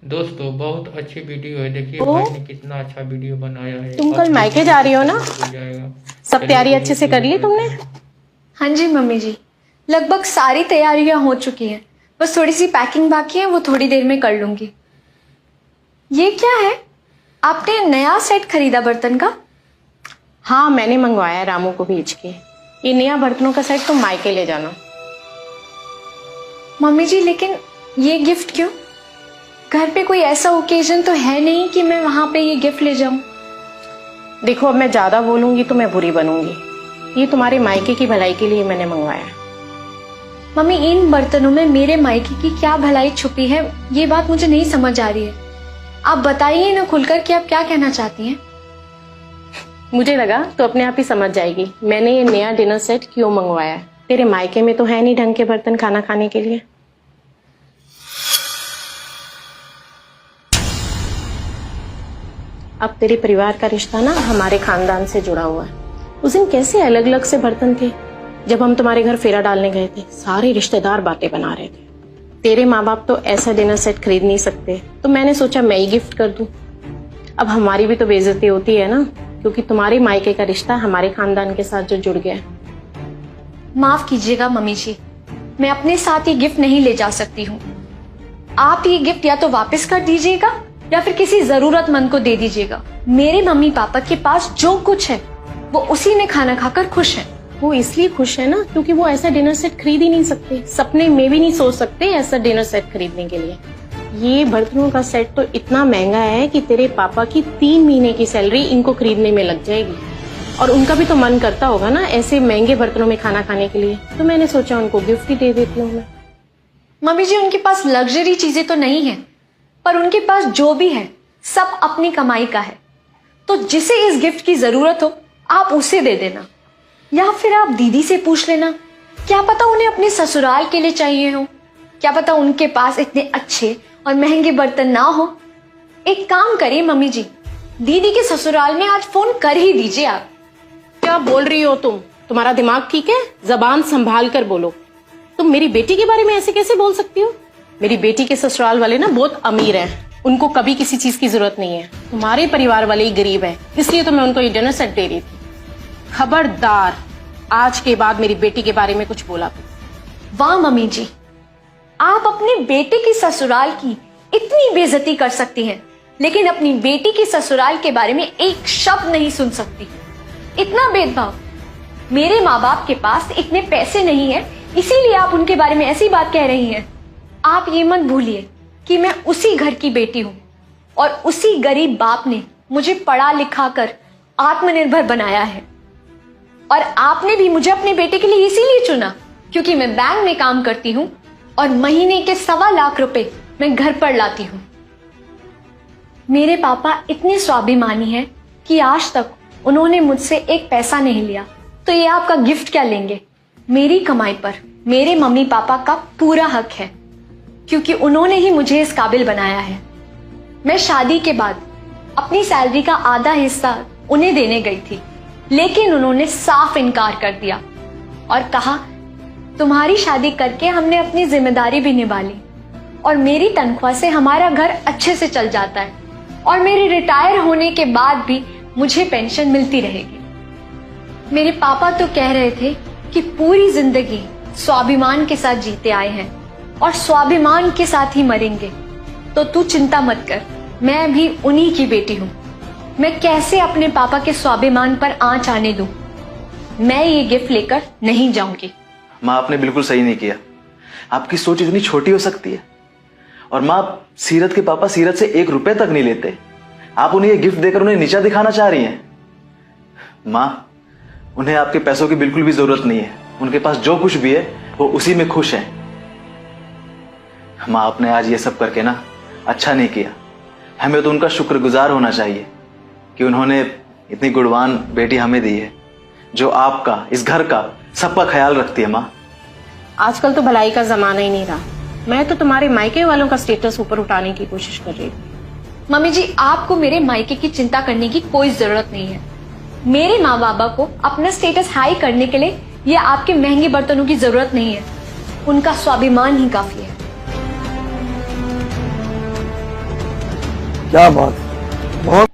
दोस्तों बहुत अच्छी वीडियो है, देखिए भाई ने कितना अच्छा वीडियो बनाया है। तुम कल मायके जा रही हो ना? सब तैयारी अच्छे से कर ली तुमने? हाँ जी मम्मी जी, लगभग सारी तैयारियां हो चुकी हैं, बस थोड़ी सी पैकिंग बाकी है, वो थोड़ी देर में कर लूंगी। ये क्या है, आपने नया सेट खरीदा बर्तन का? हाँ, मैंने मंगवाया रामू को भेज के। ये नया बर्तनों का सेट तुम मायके ले जाना। मम्मी जी लेकिन ये गिफ्ट क्यों? घर पे कोई ऐसा ओकेजन तो है नहीं कि मैं वहां पे ये गिफ्ट ले जाऊं। देखो, अब मैं ज्यादा बोलूंगी तो मैं बुरी बनूंगी। ये तुम्हारे मायके की भलाई के लिए मैंने मंगवाया। मम्मी, इन बर्तनों में मेरे मायके की क्या भलाई छुपी है, ये बात मुझे नहीं समझ आ रही है। आप बताइए ना खुलकर कि आप क्या कहना चाहती हैं। मुझे लगा तो अपने आप ही समझ जाएगी मैंने ये नया डिनर सेट क्यों मंगवाया। तेरे मायके में तो है नहीं ढंग के बर्तन खाना खाने के लिए। अब तेरे परिवार का रिश्ता ना हमारे खानदान से जुड़ा हुआ है। उस दिन कैसे अलग अलग से बर्तन थे जब हम तुम्हारे घर फेरा डालने गए थे। सारे रिश्तेदार बातें बना रहे थे। तेरे माँ बाप तो ऐसा डिनर सेट खरीद नहीं सकते, तो मैंने सोचा मैं ही गिफ्ट कर दूं। अब हमारी भी तो बेइज्जती होती है ना, क्योंकि तुम्हारे मायके का रिश्ता हमारे खानदान के साथ जो जुड़ गया है। माफ कीजिएगा मम्मी जी, मैं अपने साथ ये गिफ्ट नहीं ले जा सकती हूँ। आप ये गिफ्ट या तो वापस कर दीजिएगा या फिर किसी जरूरतमंद को दे दीजिएगा। मेरे मम्मी पापा के पास जो कुछ है वो उसी में खाना खाकर खुश हैं। वो इसलिए खुश है ना क्योंकि वो ऐसा डिनर सेट खरीद ही नहीं सकते, सपने में भी नहीं सोच सकते ऐसा डिनर सेट खरीदने के लिए। ये बर्तनों का सेट तो इतना महंगा है कि तेरे पापा की 3 महीने की सैलरी इनको खरीदने में लग जाएगी। और उनका भी तो मन करता होगा ना ऐसे महंगे बर्तनों में खाना खाने के लिए, तो मैंने सोचा उनको गिफ्ट ही दे देती हूँ मैं। मम्मी जी, उनके पास लग्जरी चीजें तो नहीं है, पर उनके पास जो भी है सब अपनी कमाई का है। तो जिसे इस गिफ्ट की जरूरत हो आप उसे दे देना, या फिर आप दीदी से पूछ लेना। क्या पता उन्हें अपने ससुराल के लिए चाहिए हो, क्या पता उनके पास इतने अच्छे और महंगे बर्तन ना हो। एक काम करिए मम्मी जी, दीदी के ससुराल में आज फोन कर ही दीजिए आप। क्या बोल रही हो तुम? तुम्हारा दिमाग ठीक है? जबान संभाल कर बोलो। तुम मेरी बेटी के बारे में ऐसे कैसे बोल सकती हो? मेरी बेटी के ससुराल वाले ना बहुत अमीर हैं, उनको कभी किसी चीज की जरूरत नहीं है। तुम्हारे परिवार वाले ही गरीब हैं, इसलिए तो मैं उनको ये डिनर सेट दे रही थी। खबरदार आज के बाद मेरी बेटी के बारे में कुछ बोला तो। वाह मम्मी जी, आप अपने बेटे की ससुराल की इतनी बेइज्जती कर सकती हैं, लेकिन अपनी बेटी की ससुराल के बारे में एक शब्द नहीं सुन सकती। इतना भेदभाव। मेरे माँ बाप के पास इतने पैसे नहीं है, इसीलिए आप उनके बारे में ऐसी बात कह रही हैं। आप ये मत भूलिए कि मैं उसी घर की बेटी हूँ और उसी गरीब बाप ने मुझे पढ़ा लिखा कर आत्मनिर्भर बनाया है। और आपने भी मुझे अपने बेटे के लिए इसीलिए चुना क्योंकि मैं बैंक में काम करती हूँ और महीने के 1.25 लाख रुपए मैं घर पर लाती हूँ। मेरे पापा इतने स्वाभिमानी हैं कि आज तक उन्होंने मुझसे एक पैसा नहीं लिया, तो ये आपका गिफ्ट क्या लेंगे? मेरी कमाई पर मेरे मम्मी पापा का पूरा हक है क्योंकि उन्होंने ही मुझे इस काबिल बनाया है। मैं शादी के बाद अपनी सैलरी का आधा हिस्सा उन्हें देने गई थी, लेकिन उन्होंने साफ इनकार कर दिया और कहा तुम्हारी शादी करके हमने अपनी जिम्मेदारी भी निभा ली और मेरी तनख्वाह से हमारा घर अच्छे से चल जाता है और मेरे रिटायर होने के बाद भी मुझे पेंशन मिलती रहेगी। मेरे पापा तो कह रहे थे कि पूरी जिंदगी स्वाभिमान के साथ जीते आए हैं और स्वाभिमान के साथ ही मरेंगे। तो तू चिंता मत कर, मैं भी उन्हीं की बेटी हूँ। मैं कैसे अपने पापा के स्वाभिमान पर आंच आने दूं? मैं ये गिफ्ट लेकर नहीं जाऊंगी। माँ, आपने बिल्कुल सही नहीं किया। आपकी सोच इतनी छोटी हो सकती है। और माँ, सीरत के पापा सीरत से 1 रुपए तक नहीं लेते। आप उन्हें ये गिफ्ट देकर उन्हें नीचा दिखाना चाह रही हैं। माँ, उन्हें आपके पैसों की बिल्कुल भी जरूरत नहीं है। उनके पास जो कुछ भी है वो उसी में खुश है। माँ, आपने आज ये सब करके ना अच्छा नहीं किया। हमें तो उनका शुक्रगुजार होना चाहिए कि उन्होंने इतनी गुणवान बेटी हमें दी है जो आपका, इस घर का, सबका ख्याल रखती है। माँ, आजकल तो भलाई का जमाना ही नहीं रहा। मैं तो तुम्हारे मायके वालों का स्टेटस ऊपर उठाने की कोशिश कर रही हूँ। मम्मी जी, आपको मेरे मायके की चिंता करने की कोई जरूरत नहीं है। मेरे माँ बाबा को अपना स्टेटस हाई करने के लिए ये आपके महंगे बर्तनों की जरूरत नहीं है, उनका स्वाभिमान ही काफी है। क्या बात है, बहुत